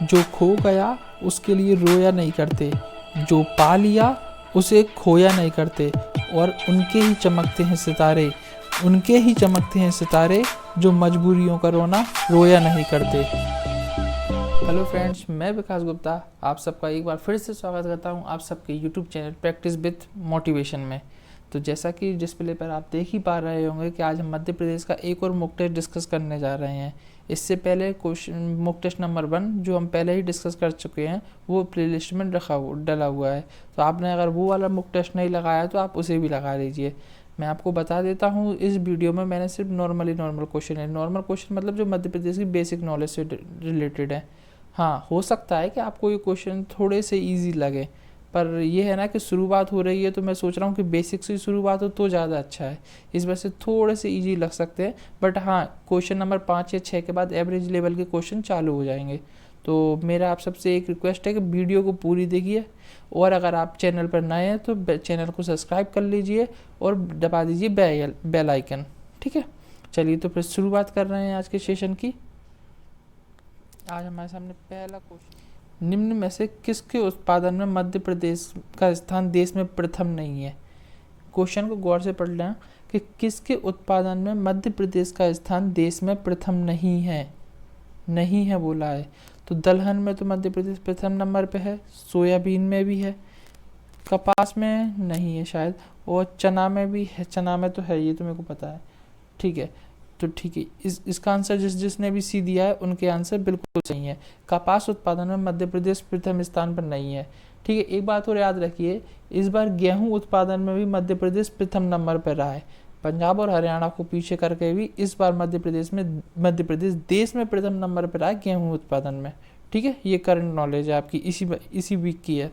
जो खो गया उसके लिए रोया नहीं करते, जो पा लिया उसे खोया नहीं करते, और उनके ही चमकते हैं सितारे, उनके ही चमकते हैं सितारे, जो मजबूरियों का रोना रोया नहीं करते। हेलो फ्रेंड्स, मैं विकास गुप्ता आप सबका एक बार फिर से स्वागत करता हूं आप सबके YouTube channel practice with motivation में। तो जैसा कि डिस्प्ले पर आप देख ही पा रहे होंगे कि आज हम मध्य प्रदेश का एक और मॉक टेस्ट डिस्कस करने जा रहे हैं। इससे पहले क्वेश्चन मॉक टेस्ट नंबर 1 जो हम पहले ही डिस्कस कर चुके हैं वो प्लेलिस्ट में डला हुआ है। तो आपने अगर वो वाला मॉक टेस्ट नहीं लगाया तो आप उसे भी लगा लीजिए। मैं आपको बता देता हूँ, इस वीडियो में मैंने सिर्फ नॉर्मल क्वेश्चन है। नॉर्मल क्वेश्चन मतलब जो मध्य प्रदेश की बेसिक नॉलेज से रिलेटेड है। हाँ, हो सकता है कि आपको ये क्वेश्चन थोड़े से इजी लगे, पर ये है ना कि शुरुआत हो रही है तो मैं सोच रहा हूँ कि बेसिक से शुरुआत हो तो ज़्यादा अच्छा है। इस वजह से थोड़े से इजी लग सकते हैं, बट हाँ, क्वेश्चन नंबर 5 या 6 के बाद एवरेज लेवल के क्वेश्चन चालू हो जाएंगे। तो मेरा आप सबसे एक रिक्वेस्ट है कि वीडियो को पूरी देखिए, और अगर आप चैनल पर नए हैं तो चैनल को सब्सक्राइब कर लीजिए और दबा दीजिए बेल आइकन। ठीक है, चलिए तो फिर शुरुआत कर रहे हैं आज के सेशन की। आज हमारे सामने पहला क्वेश्चन, निम्न में से किसके उत्पादन में मध्य प्रदेश का स्थान देश में प्रथम नहीं है। क्वेश्चन को गौर से पढ़ लें कि किसके उत्पादन में मध्य प्रदेश का स्थान देश में प्रथम नहीं है। नहीं है बोला है, तो दलहन में तो मध्य प्रदेश प्रथम नंबर पे है, सोयाबीन में भी है, कपास में नहीं है शायद, और चना में भी है। चना में तो है, ये तो मेरे को पता है। ठीक है, तो ठीक है, इसका आंसर जिसने भी सी दिया है उनके आंसर बिल्कुल सही है। कपास उत्पादन में मध्य प्रदेश प्रथम स्थान पर नहीं है। ठीक है, एक बात और याद रखिए, इस बार गेहूं उत्पादन में भी मध्य प्रदेश प्रथम नंबर पर रहा है। पंजाब और हरियाणा को पीछे करके भी इस बार मध्य प्रदेश देश में प्रथम नंबर पर रहा है गेहूं उत्पादन में। ठीक है, ये करंट नॉलेज है आपकी, इसी वीक की है।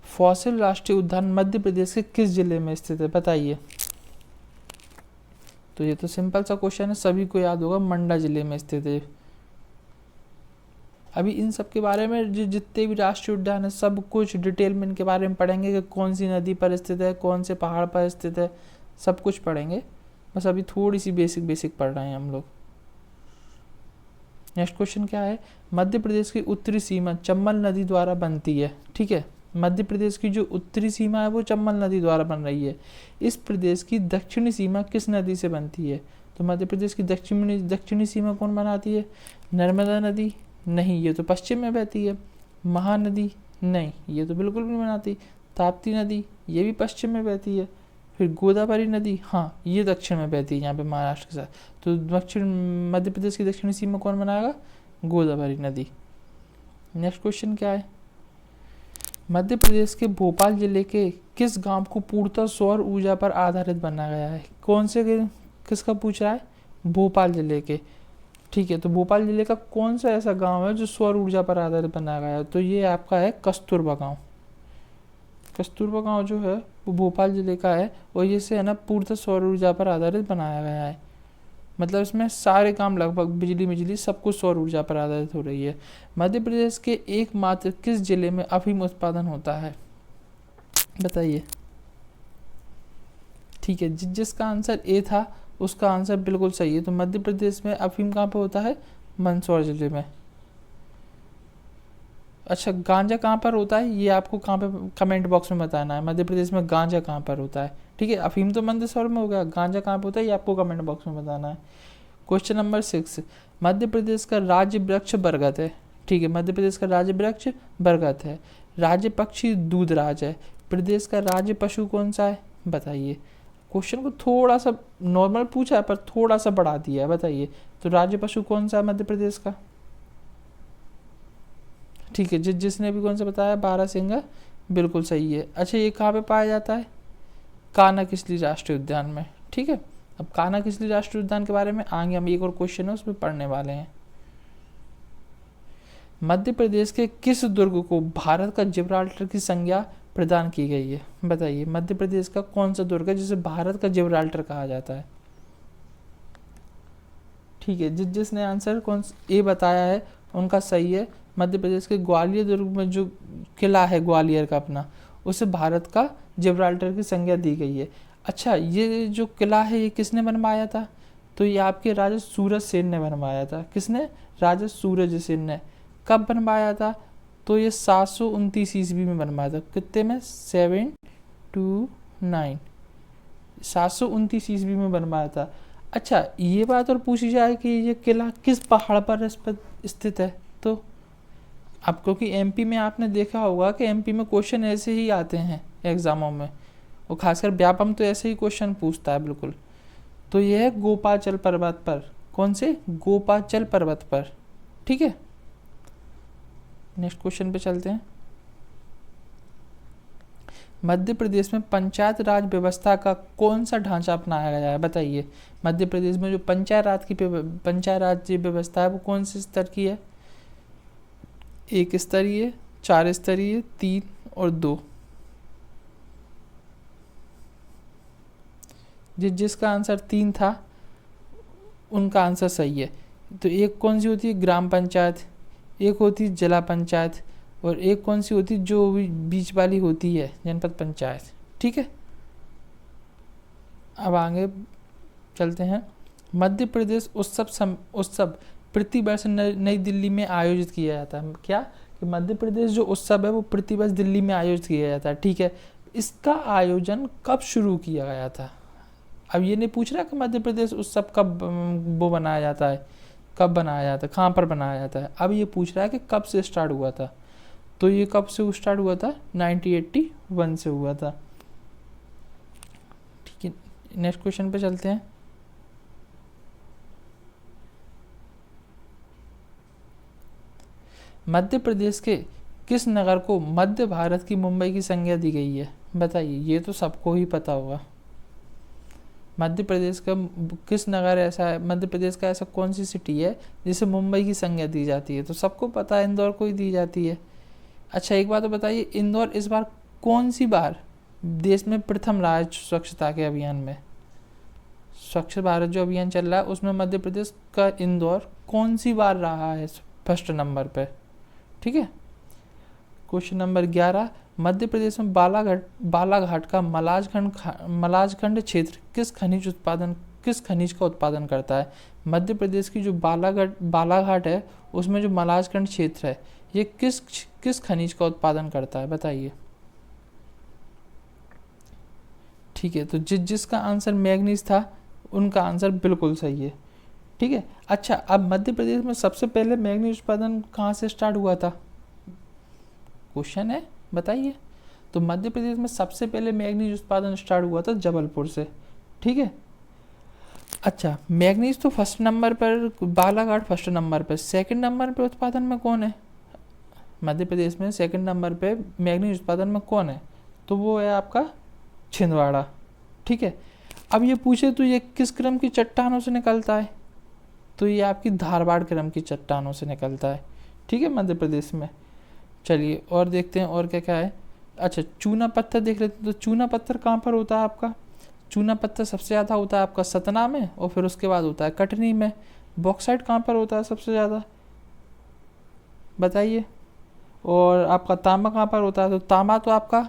फॉसिल राष्ट्रीय उद्यान मध्य प्रदेश के किस जिले में स्थित है, बताइए। तो ये तो सिंपल सा क्वेश्चन है, सभी को याद होगा, मंडा जिले में स्थित है। अभी इन सब के बारे में जितने भी राष्ट्रीय उद्यान है सब कुछ डिटेल में इनके बारे में पढ़ेंगे कि कौन सी नदी पर स्थित है, कौन से पहाड़ पर स्थित है, सब कुछ पढ़ेंगे। बस अभी थोड़ी सी बेसिक पढ़ रहे हैं हम लोग। नेक्स्ट क्वेश्चन क्या है, मध्य प्रदेश की उत्तरी सीमा चंबल नदी द्वारा बनती है। ठीक है, मध्य प्रदेश की जो उत्तरी सीमा है वो चंबल नदी द्वारा बन रही है। इस प्रदेश की दक्षिणी सीमा किस नदी से बनती है। तो मध्य प्रदेश की दक्षिणी सीमा कौन बनाती है। नर्मदा नदी नहीं, ये तो पश्चिम में बहती है। महानदी नहीं, ये तो बिल्कुल भी नहीं बनाती। ताप्ती नदी ये भी पश्चिम में बहती है। फिर गोदावरी नदी, हाँ, ये दक्षिण में बहती है यहाँ पे महाराष्ट्र के साथ। तो दक्षिण मध्य प्रदेश की दक्षिणी सीमा कौन बनाएगा, गोदावरी नदी। नेक्स्ट क्वेश्चन क्या है, मध्य प्रदेश के भोपाल जिले के किस गांव को पूर्णतः सौर ऊर्जा पर आधारित बनाया गया है। कौन से किसका पूछ रहा है, भोपाल जिले के। ठीक है, तो भोपाल जिले का कौन सा ऐसा गांव है जो सौर ऊर्जा पर आधारित बनाया गया है। तो ये आपका है कस्तूरबा गांव। कस्तूरबा गांव जो है वो भोपाल जिले का है, और ये से है ना पूर्णतः सौर ऊर्जा पर आधारित बनाया गया है। मतलब इसमें सारे काम लगभग बिजली सब कुछ सौर ऊर्जा पर आधारित हो रही है। मध्य प्रदेश के एकमात्र किस जिले में अफीम उत्पादन होता है, बताइए। ठीक है, जिसका आंसर ए था उसका आंसर बिल्कुल सही है। तो मध्य प्रदेश में अफीम कहाँ पे होता है, मंदसौर जिले में। अच्छा, गांजा कहाँ पर होता है ये आपको कहाँ पे कमेंट बॉक्स में बताना है। मध्य प्रदेश में गांजा कहाँ पर होता है। ठीक है, अफीम तो मंदसौर में हो गया, गांजा कहाँ पे होता है ये आपको कमेंट बॉक्स में बताना है। क्वेश्चन नंबर 6, मध्य प्रदेश का राज्य वृक्ष बरगद है। ठीक है, मध्य प्रदेश का राज्य वृक्ष बरगद है। राज्य पक्षी दूधराज है। प्रदेश का राज्य पशु कौन सा है, बताइए। क्वेश्चन को थोड़ा सा नॉर्मल पूछा है पर थोड़ा सा बढ़ा दिया है, बताइए। तो राज्य पशु कौन सा है मध्य प्रदेश का। ठीक है, जिसने भी कौन सा बताया, बारहसिंगा बिल्कुल सही है। अच्छा, ये कहाँ पे पाया जाता है, कान्हा-किसली राष्ट्रीय उद्यान में। ठीक है, अब कान्हा-किसली राष्ट्रीय उद्यान के बारे में आगे हम एक और क्वेश्चन है उसमें पढ़ने वाले हैं। मध्य प्रदेश के किस दुर्ग को भारत का जिब्राल्टर की संज्ञा प्रदान की गई है, बताइए। मध्य प्रदेश का कौन सा दुर्ग है जिसे भारत का जिब्राल्टर कहा जाता है। ठीक है, जिसने आंसर कौन ए बताया है उनका सही है। मध्य प्रदेश के ग्वालियर दुर्ग में जो किला है ग्वालियर का अपना, उसे भारत का जिब्राल्टर की संज्ञा दी गई है। अच्छा, ये जो किला है ये किसने बनवाया था, तो ये आपके राजा सूरज सेन ने बनवाया था। किसने? राजा सूरज सेन ने। कब बनवाया था? तो ये 729 ईस्वी में बनवाया था। कितने में? 729 729 ईस्वी में बनवाया था। अच्छा, ये बात और पूछी जाए कि ये किला किस पहाड़ पर स्थित है, तो अब क्योंकि एमपी में आपने देखा होगा कि एमपी में क्वेश्चन ऐसे ही आते हैं एग्जामों में, और खासकर व्यापम तो ऐसे ही क्वेश्चन पूछता है बिल्कुल। तो यह है गोपाचल पर्वत पर। कौन से? गोपाचल पर्वत पर। ठीक है, नेक्स्ट क्वेश्चन पे चलते हैं। मध्य प्रदेश में पंचायत राज व्यवस्था का कौन सा ढांचा अपनाया गया है? बताइए। मध्य प्रदेश में जो पंचायत राज व्यवस्था है वो कौन से स्तर की है? 1 स्तरीय, 4 स्तरीय, 3 और 2। जिसका आंसर 3 था उनका आंसर सही है। तो एक कौन सी होती है? ग्राम पंचायत, एक होती है जिला पंचायत, और एक कौन सी होती है जो बीच वाली होती है? जनपद पंचायत। ठीक है, अब आगे चलते हैं। मध्य प्रदेश उत्सव प्रतिवर्ष नई दिल्ली में आयोजित किया जाता है। क्या? कि मध्य प्रदेश जो उत्सव है वो प्रतिवर्ष दिल्ली में आयोजित किया जाता है। ठीक है, इसका आयोजन कब शुरू किया गया था? अब ये नहीं पूछ रहा कि मध्य प्रदेश उत्सव कब वो बनाया जाता है, कब बनाया जाता है, कहाँ पर बनाया जाता है। अब ये पूछ रहा है कि कब से स्टार्ट हुआ था। तो ये कब से स्टार्ट हुआ था? 1981 से हुआ था। ठीक है, नेक्स्ट क्वेश्चन पे चलते हैं। मध्य प्रदेश के किस नगर को मध्य भारत की मुंबई की संज्ञा दी गई है? बताइए, ये तो सबको ही पता होगा। मध्य प्रदेश का किस नगर ऐसा है, मध्य प्रदेश का ऐसा कौन सी सिटी है जिसे मुंबई की संज्ञा दी जाती है? तो सबको पता है, इंदौर को ही दी जाती है। अच्छा, एक बात तो बताइए, इंदौर इस बार कौन सी बार देश में प्रथम रहा है स्वच्छता के अभियान में? स्वच्छ भारत जो अभियान चल रहा है उसमें मध्य प्रदेश का इंदौर कौन सी बार रहा है फर्स्ट नंबर पे? ठीक है, क्वेश्चन नंबर 11। मध्य प्रदेश में बालाघाट का मलाजखंड क्षेत्र किस खनिज का उत्पादन करता है? मध्य प्रदेश की जो बालाघाट है उसमें जो मलाजखंड क्षेत्र है ये किस खनिज का उत्पादन करता है? बताइए। ठीक है, तो जिसका आंसर मैग्नीज था उनका आंसर बिल्कुल सही है। ठीक है, अच्छा, अब मध्य प्रदेश में सबसे पहले मैग्नीज उत्पादन कहाँ से स्टार्ट हुआ था? क्वेश्चन है, बताइए। तो मध्य प्रदेश में सबसे पहले मैग्नीज उत्पादन स्टार्ट हुआ था जबलपुर से। ठीक है, अच्छा, मैग्नीज तो फर्स्ट नंबर पर, बालाघाट फर्स्ट नंबर पर, सेकंड नंबर पे उत्पादन में कौन है? मध्य प्रदेश में सेकंड नंबर पे मैग्नीज उत्पादन में कौन है? तो वो है आपका छिंदवाड़ा। ठीक है, अब ये पूछे तो ये किस क्रम की चट्टानों से निकलता है? तो ये आपकी धारवाड़ क्रम की चट्टानों से निकलता है। ठीक है, मध्य प्रदेश में। चलिए और देखते हैं और क्या क्या है। अच्छा, चूना पत्थर देख लेते हैं। तो चूना पत्थर कहाँ पर होता है आपका? चूना पत्थर सबसे ज़्यादा होता है आपका सतना में, और फिर उसके बाद होता है कटनी में। बॉक्साइट कहाँ पर होता है सबसे ज़्यादा? बताइए। और आपका तांबा कहाँ पर होता है? तो तांबा तो आपका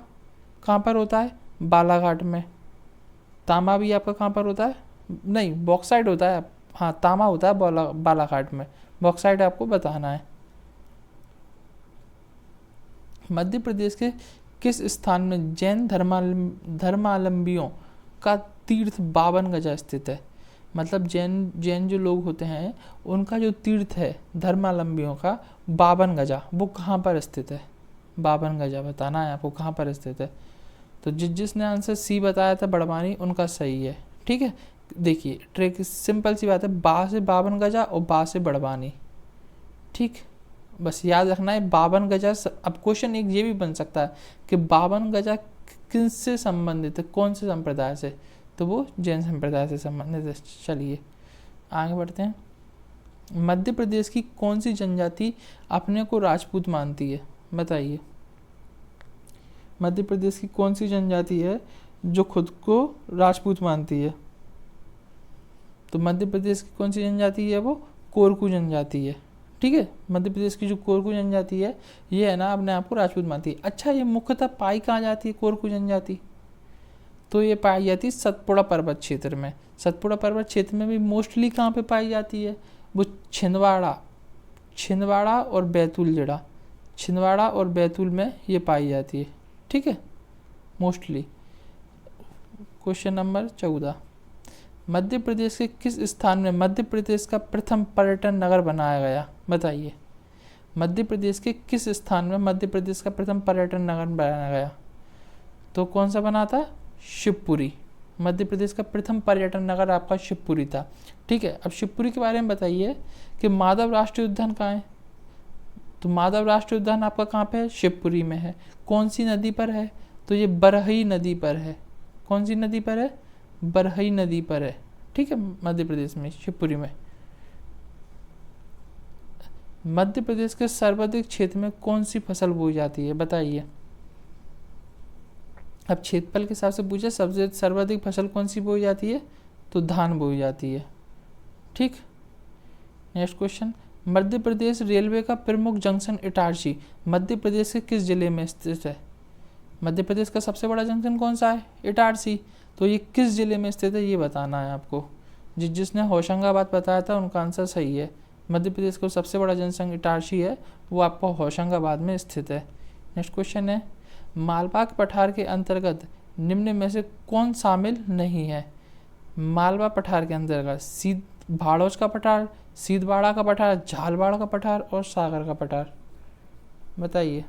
कहाँ पर होता है? बालाघाट में। तांबा भी आपका कहाँ पर होता है? नहीं, बॉक्साइट होता है। हाँ, तांबा होता है बालाघाट में, बॉक्साइट आपको बताना है। मध्य प्रदेश के किस स्थान में जैन धर्मावलंबियों का तीर्थ 52 गजा स्थित है? मतलब जैन जो लोग होते हैं उनका जो तीर्थ है धर्मावलंबियों का 52 गजा, वो कहाँ पर स्थित है? 52 गजा बताना है आपको कहाँ पर स्थित है। तो जिसने आंसर सी बताया था बड़वानी, उनका सही है। ठीक है, देखिए ट्रिक सिंपल सी बात है, बा से 52 गजा और बा से बड़वानी। ठीक, बस याद रखना है 52 गजा। अब क्वेश्चन एक ये भी बन सकता है कि 52 गजा किससे संबंधित है, कौन से संप्रदाय से? तो वो जैन संप्रदाय से संबंधित है। चलिए आगे बढ़ते हैं। मध्य प्रदेश की कौन सी जनजाति अपने को राजपूत मानती है? बताइए। मध्य प्रदेश की कौन सी जनजाति है जो खुद को राजपूत मानती है? तो मध्य प्रदेश की कौन सी जनजाति है? वो कोरकू जनजाति है। ठीक है, मध्य प्रदेश की जो कोरकू जनजाति है ये है ना अपने आप को राजपूत मानती है। अच्छा, ये मुख्यतः पाई कहाँ जाती है कोरकू जनजाति? तो ये पाई जाती है सतपुड़ा पर्वत क्षेत्र में। सतपुड़ा पर्वत क्षेत्र में भी मोस्टली कहाँ पे पाई जाती है? वो छिंदवाड़ा और बैतूल जिला, छिंदवाड़ा और बैतूल में ये पाई जाती है, ठीक है, mostly. Question number 14, Madhya Pradesh के किस स्थान में मध्य प्रदेश का प्रथम पर्यटन नगर बनाया गया? बताइए, मध्य प्रदेश के किस स्थान में मध्य प्रदेश का प्रथम पर्यटन नगर बनाया गया? तो कौन सा बना था? शिवपुरी। मध्य प्रदेश का प्रथम पर्यटन नगर आपका शिवपुरी था, ठीक है। अब शिवपुरी के बारे में बताइए कि माधव राष्ट्रीय उद्यान कहाँ है? तो माधव राष्ट्रीय उद्यान आपका कहाँ पे है? शिवपुरी में है। कौन सी नदी पर है? तो ये बरही नदी पर है। कौन सी नदी पर है? बरही नदी पर है, ठीक है, मध्य प्रदेश में, शिवपुरी में। मध्य प्रदेश के सर्वाधिक क्षेत्र में कौन सी फसल बोई जाती है? बताइए। अब क्षेत्रफल के हिसाब से पूछे सबसे सर्वाधिक फसल कौन सी बोई जाती है? तो धान बोई जाती है, ठीक। Next question, Madhya Pradesh railway का प्रमुख जंक्शन इटारसी मध्य प्रदेश के किस जिले में स्थित है? मध्य प्रदेश का सबसे बड़ा जंक्शन कौन सा है? इटारसी। तो ये किस जिले में स्थित है ये बताना है आपको। जिसने होशंगाबाद बताया था उनका आंसर सही है। मध्य प्रदेश का सबसे बड़ा जंक्शन इटारसी है, वो आपको होशंगाबाद में स्थित है। नेक्स्ट क्वेश्चन है, मालवा पठार के अंतर्गत निम्न में से कौन शामिल नहीं है? मालवा पठार के अंतर्गत भाड़ोच का पठार, सीधवाड़ा का पठार, झालवाड़ का पठार और सागर का पठार। बताइए।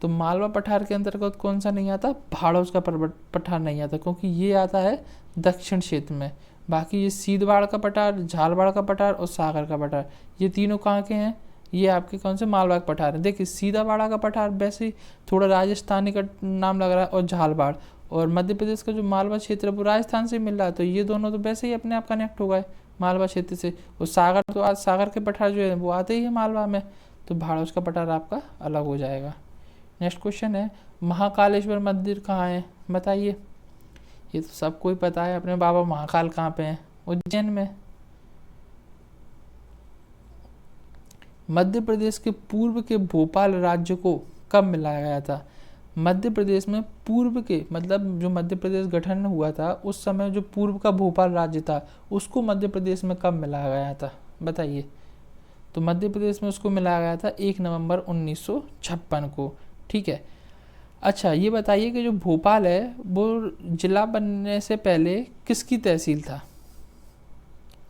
तो मालवा पठार के अंतर्गत कौन सा नहीं आता? भाड़ोच का पठार नहीं आता, क्योंकि ये आता है दक्षिण क्षेत्र में। बाकी ये सीधवाड़ का पठार, झालवाड़ का पठार और सागर का पठार, ये तीनों कहाँ के हैं? ये आपके कौन से? मालवा के पठार है। देखिए, सीधावाड़ा का पठार वैसे ही थोड़ा राजस्थानी का नाम लग रहा है, और झालवाड़, और मध्य प्रदेश का जो मालवा क्षेत्र है वो राजस्थान से मिल रहा है, तो ये दोनों तो वैसे ही अपने आप कनेक्ट हो गए मालवा क्षेत्र से। और सागर, तो आज सागर के पठार जो है वो आते ही है मालवा में, तो भाड़ोच का पठार आपका अलग हो जाएगा। नेक्स्ट क्वेश्चन है, महाकालेश्वर मंदिर कहाँ है? बताइए। ये तो सबको ही पता है, अपने बाबा महाकाल कहाँ पे हैं? उज्जैन में। मध्य प्रदेश के पूर्व के भोपाल राज्य को कब मिलाया गया था? मध्य प्रदेश में पूर्व के, मतलब जो मध्य प्रदेश गठन हुआ था उस समय जो पूर्व का भोपाल राज्य था उसको मध्य प्रदेश में कब मिलाया गया था? बताइए। तो मध्य प्रदेश में उसको मिलाया गया था 1 नवंबर 1956 को, ठीक है। अच्छा, ये बताइए कि जो भोपाल है वो जिला बनने से पहले किसकी तहसील था?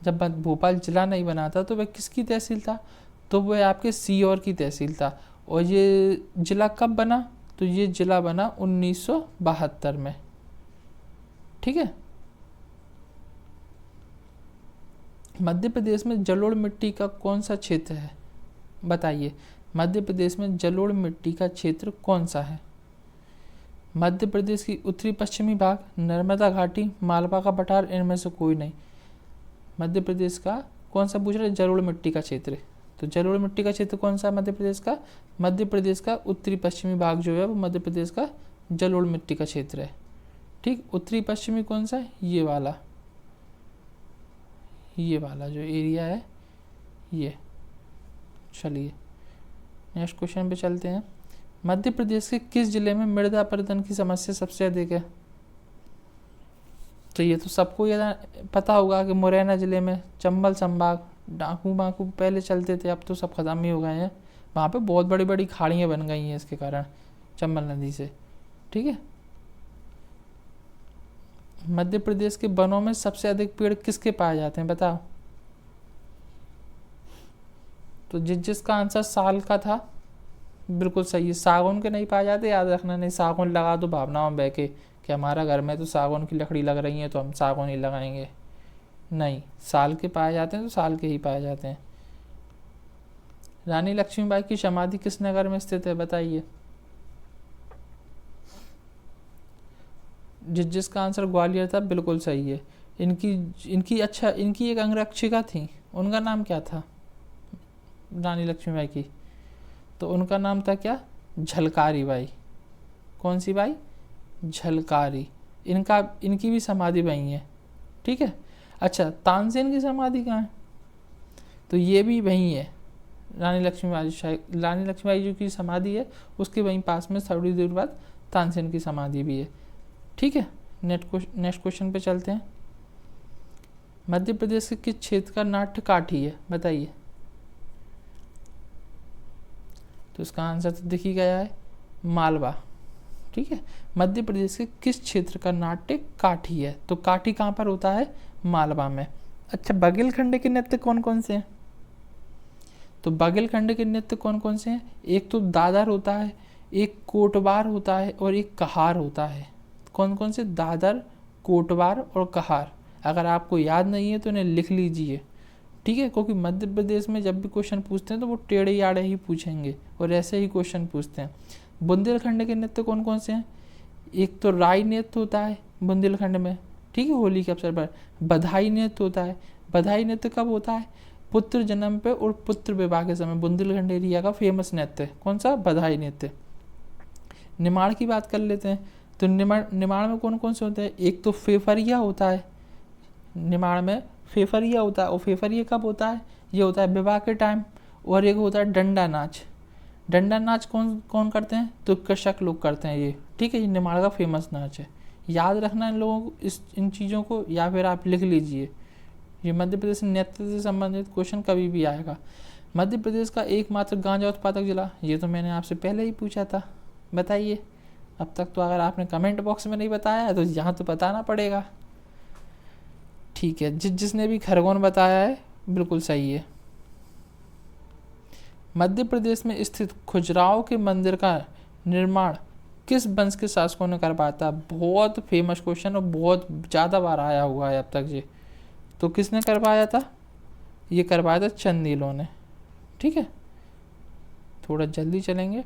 जब भोपाल जिला नहीं बना था तो वह किसकी तहसील था? तो वह आपके सीहोर की तहसील था। और ये जिला कब बना? तो ये जिला बना 1972 में, ठीक है। मध्य प्रदेश में जलोढ़ मिट्टी का कौन सा क्षेत्र है? बताइए। मध्य प्रदेश में जलोढ़ मिट्टी का क्षेत्र कौन सा है? मध्य प्रदेश की उत्तरी पश्चिमी भाग, नर्मदा घाटी, मालवा का पठार, इनमें से कोई नहीं। मध्य प्रदेश का कौन सा पूछ रहे? जलोढ़ मिट्टी का क्षेत्र। तो जलोढ़ मिट्टी का क्षेत्र कौन सा है मध्य प्रदेश का? मध्य प्रदेश का उत्तरी पश्चिमी भाग जो है वो मध्य प्रदेश का जलोढ़ मिट्टी का क्षेत्र है, ठीक। उत्तरी पश्चिमी कौन सा है? ये वाला जो एरिया है ये। चलिए नेक्स्ट क्वेश्चन पे चलते हैं। मध्य प्रदेश के किस जिले में मृदा अपरदन की समस्या सबसे अधिक है? तो ये तो सबको ये पता होगा कि मुरैना जिले में, चंबल संभाग, डाकू बाकू पहले चलते थे, अब तो सब खत्म ही हो गए हैं। वहाँ पे बहुत बड़ी बड़ी खाड़ियाँ बन गई हैं इसके कारण, चंबल नदी से, ठीक है। मध्य प्रदेश के वनों में सबसे अधिक पेड़ किसके पाए जाते हैं? बताओ। तो जिसका आंसर साल का था बिल्कुल सही है। सागौन के नहीं पाए जाते, याद रखना नहीं। सागौन लगा दो भावनाओं में बह के कि हमारा घर में तो सागौन की लकड़ी लग रही है तो हम सागौन ही लगाएंगे, नहीं। साल के पाए जाते हैं तो साल के ही पाए जाते हैं। रानी लक्ष्मीबाई की समाधि किस नगर में स्थित है? बताइए। जिसका आंसर ग्वालियर था बिल्कुल सही है। इनकी एक अंगरक्षिका थी, उनका नाम क्या था? रानी लक्ष्मीबाई की, तो उनका नाम था क्या? झलकारी बाई। कौन सी बाई? झलकारी। इनकी भी समाधि वहीं है, ठीक है। अच्छा, तानसेन की समाधि कहाँ है? तो ये भी वहीं है। रानी लक्ष्मीबाई जी की समाधि है उसके वहीं पास में, थोड़ी देर बाद तानसेन की समाधि भी है, ठीक है। नेक्स्ट क्वेश्चन पे चलते हैं। मध्य प्रदेश के किस क्षेत्र का नाट्य काठी है, बताइए। तो इसका आंसर तो दिख ही गया है, मालवा। ठीक है, मध्य प्रदेश के किस क्षेत्र का नाट्य काठी है, तो काठी कहाँ पर होता है, मालवा में। अच्छा, बघेलखंड के नृत्य कौन कौन से हैं, तो बघेलखंड के नृत्य कौन कौन से हैं, एक तो दादर होता है, एक कोटवार होता है और एक कहार होता है। कौन कौन से, दादर, कोटवार और कहार। अगर आपको याद नहीं है तो इन्हें लिख लीजिए, ठीक है, क्योंकि मध्य प्रदेश में जब भी क्वेश्चन पूछते हैं तो वो टेढ़े याड़े ही पूछेंगे और ऐसे ही क्वेश्चन पूछते हैं। बुंदेलखंड के नृत्य कौन कौन से हैं, एक तो राई नृत्य होता है बुंदेलखंड में, ठीक है, होली के अवसर पर। बधाई नृत्य होता है, बधाई नृत्य कब होता है, पुत्र जन्म पे और पुत्र विवाह के समय। बुंदेलखंड एरिया का फेमस नृत्य कौन सा, बधाई नृत्य। निमाड़ की बात कर लेते हैं, तो निमाड़ में कौन कौन से होते हैं, एक तो फेफरिया होता है, निमाड़ में फेफरिया होता है, और फेफरिया कब होता है, ये होता है विवाह के टाइम। और एक होता है डंडा नाच। डंडा नाच कौन कौन करते हैं, तो कृषक लोग करते हैं ये, ठीक है, ये निमाड़ का फेमस नाच है। याद रखना इन लोगों को, इन चीज़ों को, या फिर आप लिख लीजिए। ये मध्य प्रदेश नृत्य से संबंधित क्वेश्चन कभी भी आएगा। मध्य प्रदेश का एकमात्र गांजा उत्पादक जिला, ये तो मैंने आपसे पहले ही पूछा था, बताइए। अब तक तो अगर आपने कमेंट बॉक्स में नहीं बताया है तो यहाँ तो बताना पड़ेगा, ठीक है। जिसने भी खरगोन बताया है बिल्कुल सही है। मध्य प्रदेश में स्थित खजुराहो के मंदिर का निर्माण किस वंश के शासकों ने करवाया था, बहुत फेमस क्वेश्चन और बहुत ज़्यादा बार आया हुआ है अब तक ये। तो किसने करवाया था, ये करवाया था चंदेलों ने, ठीक है। थोड़ा जल्दी चलेंगे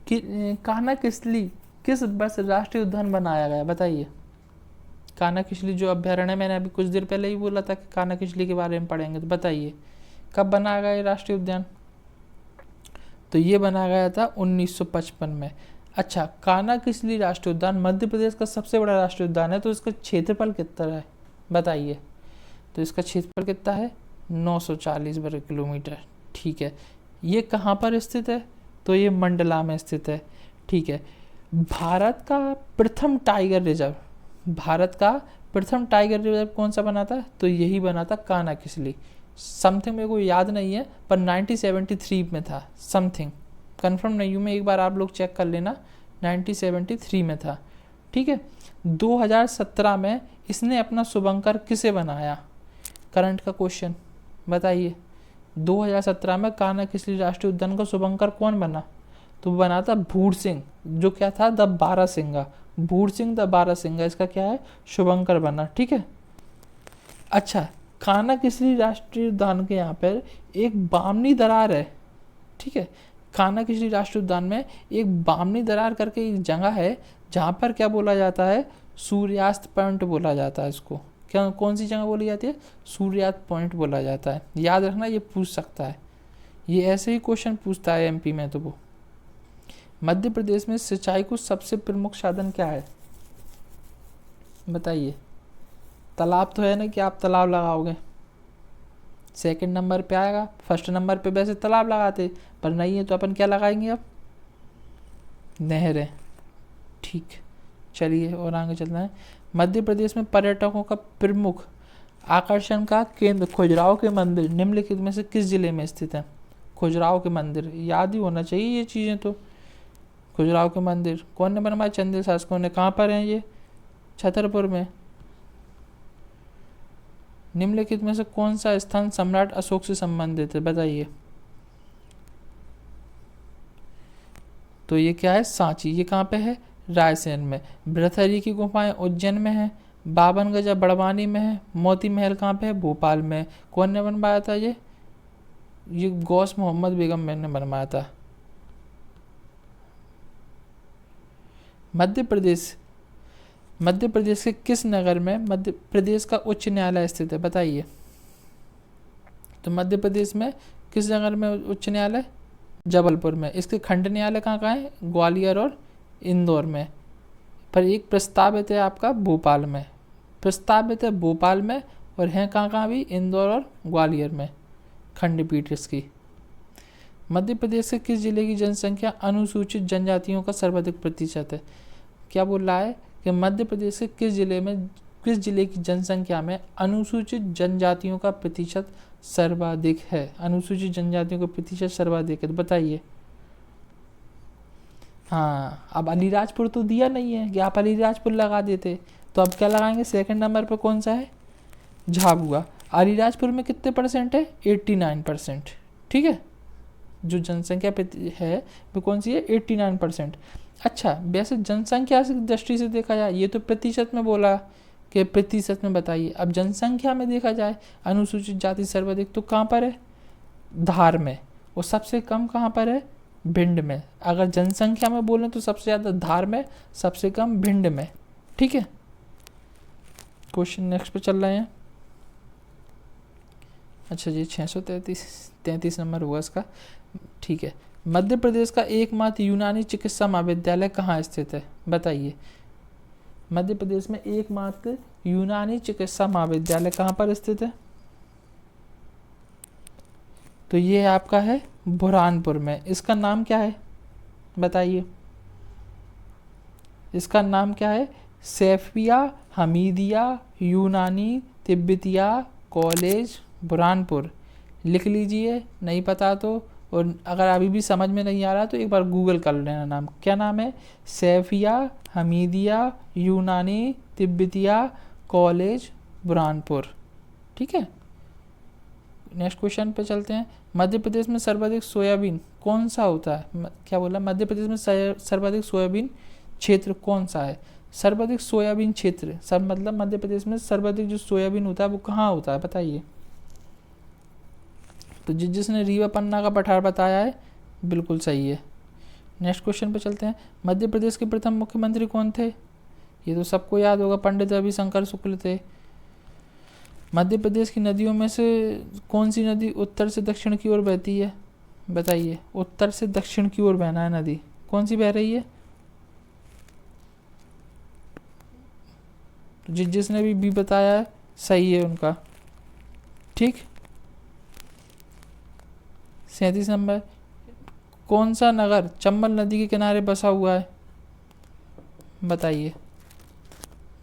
कि कान्हा-किसली किस वर्ष राष्ट्रीय उद्यान बनाया गया, बताइए। कान्हा-किसली जो अभ्यारण्य, मैंने अभी कुछ देर पहले ही बोला था कि कान्हा-किसली के बारे में पढ़ेंगे, तो बताइए कब बनाया गया ये राष्ट्रीय उद्यान। तो ये बनाया गया था 1955 में। अच्छा, कान्हा-किसली राष्ट्रीय उद्यान मध्य प्रदेश का सबसे बड़ा राष्ट्रीय उद्यान है, तो इसका क्षेत्रफल कितना है, बताइए। तो इसका क्षेत्रफल कितना है, 940 वर्ग किलोमीटर, ठीक है। ये कहाँ पर स्थित है, तो ये मंडला में स्थित है, ठीक है। भारत का प्रथम टाइगर रिजर्व, भारत का प्रथम टाइगर रिजर्व कौन सा बना था, तो यही बना था कान्हा-किसली। समथिंग मेरे को याद नहीं है, पर 1973 में था, समथिंग कंफर्म नहीं हूँ मैं, एक बार आप लोग चेक कर लेना, 1973 में था, ठीक है। 2017 में इसने अपना शुभंकर किसे बनाया, करंट का क्वेश्चन, बताइए। 2017 में कान्हा-किसली राष्ट्रीय उद्यान का शुभंकर कौन बना, तो बना था भूर सिंह, जो क्या था, द बारहसिंगा। भूर सिंह द बारहसिंगा इसका क्या है, शुभंकर बना, ठीक है। अच्छा, कान्हा-किसली राष्ट्रीय उद्यान के यहाँ पर एक बामनी दरार है, ठीक है। कान्हा-किसली राष्ट्रीय उद्यान में एक बामनी दरार करके एक जगह है, जहाँ पर क्या बोला जाता है, सूर्यास्त पॉइंट बोला जाता है इसको। क्या, कौन सी जगह बोली जाती है, सूर्यास्त पॉइंट बोला जाता है। याद रखना, ये पूछ सकता है, ये ऐसे ही क्वेश्चन पूछता है एमपी में। तो वो मध्य प्रदेश में सिंचाई को सबसे प्रमुख साधन क्या है, बताइए। तालाब तो है ना कि आप तालाब लगाओगे, सेकंड नंबर पे आएगा। फर्स्ट नंबर पे वैसे तालाब लगाते, पर नहीं है तो अपन क्या लगाएंगे अब, नहरें, ठीक। चलिए और आगे चलना है। मध्य प्रदेश में पर्यटकों का प्रमुख आकर्षण का केंद्र खजुराहो के मंदिर निम्नलिखित में से किस जिले में स्थित है। खजुराहो के मंदिर याद ही होना चाहिए ये चीज़ें। तो खजुराहो के मंदिर कौन ने बनवाए, चंदेल शासकों ने। कहाँ पर हैं ये, छतरपुर में। निम्नलिखित में से कौन सा स्थान सम्राट अशोक से संबंधित है, बताइए। तो ये क्या है, सांची। ये कहाँ पे है, रायसेन में। बृहत्हरि की गुफाएं उज्जैन में है, 52 गजा बड़वानी में है। मोती महल कहाँ पे है, भोपाल में। कौन ने बनवाया था ये गौस मोहम्मद बेगम ने बनवाया था। मध्य प्रदेश के किस नगर में मध्य प्रदेश का उच्च न्यायालय स्थित है, बताइए। तो मध्य प्रदेश में किस नगर में उच्च न्यायालय, जबलपुर में। इसके खंड न्यायालय कहाँ कहाँ है, ग्वालियर और इंदौर में। पर एक प्रस्तावित है आपका भोपाल में, प्रस्तावित है भोपाल में, और हैं कहाँ भी, इंदौर और ग्वालियर में खंडपीठ इसकी। मध्य प्रदेश के किस जिले की जनसंख्या अनुसूचित जनजातियों का सर्वाधिक प्रतिशत है। क्या बोल रहा है कि मध्य प्रदेश के किस जिले की जनसंख्या में अनुसूचित जनजातियों का प्रतिशत सर्वाधिक है? अनुसूचित जनजातियों का प्रतिशत सर्वाधिक है, तो बताइए। हाँ, अब अलीराजपुर तो दिया नहीं है कि आप अलीराजपुर लगा देते, तो अब क्या लगाएंगे? सेकंड नंबर पर कौन सा है? झाबुआ। अलीराजपुर में कितने परसेंट है? 89%। ठीक है, जो जनसंख्या है वो कौन सी है? 89%। अच्छा, वैसे जनसंख्या की दृष्टि से देखा जाए, ये तो प्रतिशत में बोला कि प्रतिशत में बताइए, अब जनसंख्या में देखा जाए अनुसूचित जाति सर्वाधिक तो कहाँ पर है? धार में। और सबसे कम कहाँ पर है? भिंड में। अगर जनसंख्या में बोलें तो सबसे ज़्यादा धार में, सबसे कम भिंड में। ठीक है, क्वेश्चन नेक्स्ट पे चल रहे हैं। अच्छा जी, 633 नंबर हुआ इसका। ठीक है, मध्य प्रदेश का एकमात्र यूनानी चिकित्सा महाविद्यालय कहाँ स्थित है? बताइए। मध्य प्रदेश में एकमात्र यूनानी चिकित्सा महाविद्यालय कहाँ पर स्थित है? तो ये आपका है बुरहानपुर में। इसका नाम क्या है? बताइए। इसका नाम क्या है? सैफिया हमीदिया यूनानी तिब्बतिया कॉलेज बुरहानपुर। लिख लीजिए, नहीं पता तो, और अगर अभी भी समझ में नहीं आ रहा तो एक बार गूगल कर लेना नाम। क्या नाम है? सैफिया हमीदिया यूनानी तिब्बतिया कॉलेज बुरहानपुर। ठीक है, नेक्स्ट क्वेश्चन पे चलते हैं। मध्य प्रदेश में सर्वाधिक सोयाबीन कौन सा होता है? क्या बोला? मध्य प्रदेश में सर्वाधिक सोयाबीन क्षेत्र कौन सा है? सर्वाधिक सोयाबीन क्षेत्र, सब मतलब मध्य प्रदेश में सर्वाधिक जो सोयाबीन होता है वो कहाँ होता है? बताइए। तो जिसने रीवा पन्ना का पठार बताया है बिल्कुल सही है। नेक्स्ट क्वेश्चन पे चलते हैं। मध्य प्रदेश के प्रथम मुख्यमंत्री कौन थे? ये तो सबको याद होगा, पंडित रविशंकर शुक्ल थे। मध्य प्रदेश की नदियों में से कौन सी नदी उत्तर से दक्षिण की ओर बहती है? बताइए। उत्तर से दक्षिण की ओर बहना है नदी, कौन सी बह रही है? तो जिसने भी बताया है सही है उनका। ठीक, 37 नंबर। कौन सा नगर चंबल नदी के किनारे बसा हुआ है? बताइए।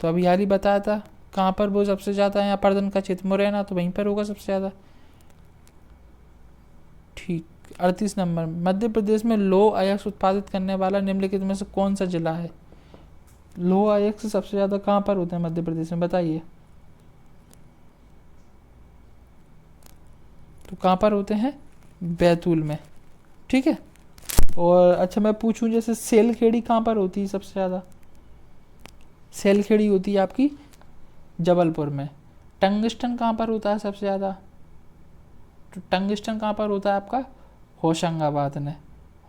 तो अभी यार ही बताया था कहाँ पर वो सबसे ज़्यादा है, अपर्दन का क्षेत्र मुरैना, तो वहीं पर होगा सबसे ज़्यादा। ठीक, 38 नंबर। मध्य प्रदेश में लौह अयस्क उत्पादित करने वाला निम्नलिखित में से कौन सा जिला है? लौह अयस्क सबसे ज़्यादा कहाँ पर होते हैं मध्य प्रदेश में? बताइए। तो कहाँ पर होते हैं? बैतूल में। ठीक है, और अच्छा मैं पूछूं, जैसे सेलखेड़ी कहाँ पर होती है सबसे ज़्यादा? सेलखेड़ी होती है आपकी जबलपुर में। टंगस्टन कहाँ पर होता है सबसे ज़्यादा? तो टंगस्टन कहाँ पर होता है आपका? होशंगाबाद में।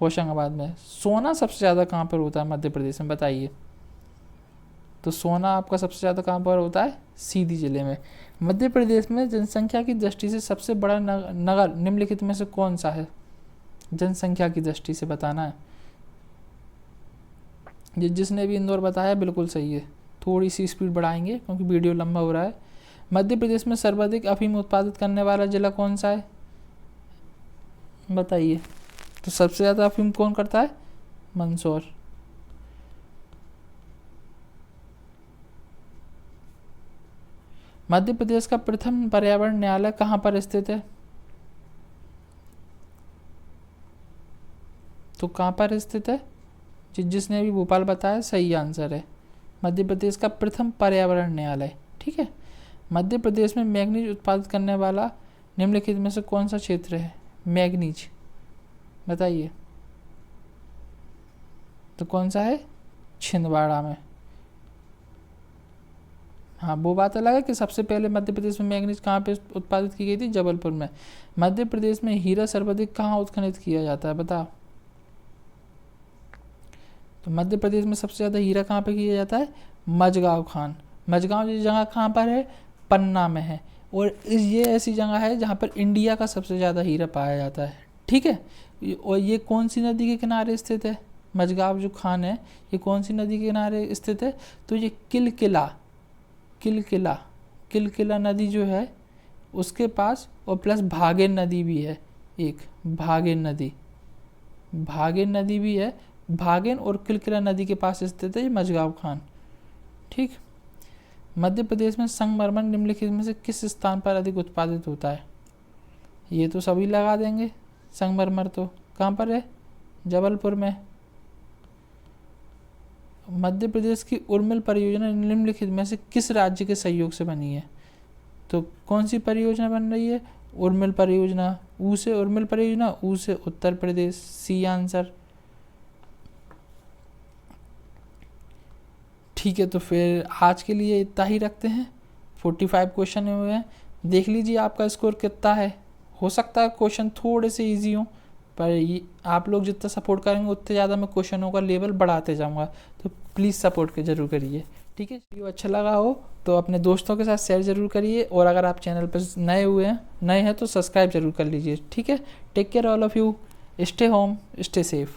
होशंगाबाद में। सोना सबसे ज़्यादा कहाँ पर होता है मध्य प्रदेश में? बताइए। तो सोना आपका सबसे ज़्यादा कहाँ पर होता है? सीधी जिले में। मध्य प्रदेश में जनसंख्या की दृष्टि से सबसे बड़ा नगर निम्नलिखित में से कौन सा है? जनसंख्या की दृष्टि से बताना है। जिसने भी इंदौर बताया बिल्कुल सही है। थोड़ी सी स्पीड बढ़ाएंगे क्योंकि वीडियो लंबा हो रहा है। मध्य प्रदेश में सर्वाधिक अफीम उत्पादित करने वाला जिला कौन सा है? बताइए। तो सबसे ज़्यादा अफीम कौन करता है? मंदसौर। मध्य प्रदेश का प्रथम पर्यावरण न्यायालय कहाँ पर स्थित है? तो कहाँ पर स्थित है? जिसने भी भोपाल बताया सही आंसर है। मध्य प्रदेश का प्रथम पर्यावरण न्यायालय। ठीक है, मध्य प्रदेश में मैग्नीज उत्पादित करने वाला निम्नलिखित में से कौन सा क्षेत्र है? मैग्नीज, बताइए। तो कौन सा है? छिंदवाड़ा में। हाँ, वो बात अलग है कि सबसे पहले मध्य प्रदेश में मैग्नीज कहाँ पे उत्पादित की गई थी? जबलपुर में। मध्य प्रदेश में हीरा सर्वाधिक कहाँ उत्खनित किया जाता है? बताओ। तो मध्य प्रदेश में सबसे ज़्यादा हीरा कहाँ पे किया जाता है? मझगांव खान। मझगांव ये जगह कहाँ पर है? पन्ना में है। और ये ऐसी जगह है जहाँ पर इंडिया का सबसे ज़्यादा हीरा पाया जाता है। ठीक है, और ये कौन सी नदी के किनारे स्थित है? मझगांव जो खान है ये कौन सी नदी के किनारे स्थित है? तो ये किलकिला नदी जो है उसके पास, और प्लस भागेन नदी भी है एक, भागेन नदी भी है। भागेन और किलकिला नदी के पास स्थित है ये मझगांव खान। ठीक। मध्य प्रदेश में संगमरमर निम्नलिखित में से किस स्थान पर अधिक उत्पादित होता है? ये तो सभी लगा देंगे, संगमरमर तो कहाँ पर है? जबलपुर में। मध्य प्रदेश की उर्मिल परियोजना निम्नलिखित में से किस राज्य के सहयोग से बनी है? तो कौन सी परियोजना बन रही है? उर्मिल परियोजना। ऊ से उर्मिल परियोजना, ऊ से उत्तर प्रदेश। C answer. ठीक है, तो फिर आज के लिए इतना ही रखते हैं। 45 क्वेश्चन हुए हैं, देख लीजिए आपका स्कोर कितना है। हो सकता है क्वेश्चन थोड़े से इजी हों, पर ये आप लोग जितना सपोर्ट करेंगे उतने ज़्यादा मैं क्वेश्चनों का लेवल बढ़ाते जाऊँगा, तो प्लीज़ सपोर्ट के ज़रूर करिए। ठीक है, वीडियो अच्छा लगा हो तो अपने दोस्तों के साथ शेयर ज़रूर करिए, और अगर आप चैनल पर नए हैं तो सब्सक्राइब ज़रूर कर लीजिए। ठीक है, take care all of you, stay home, stay safe.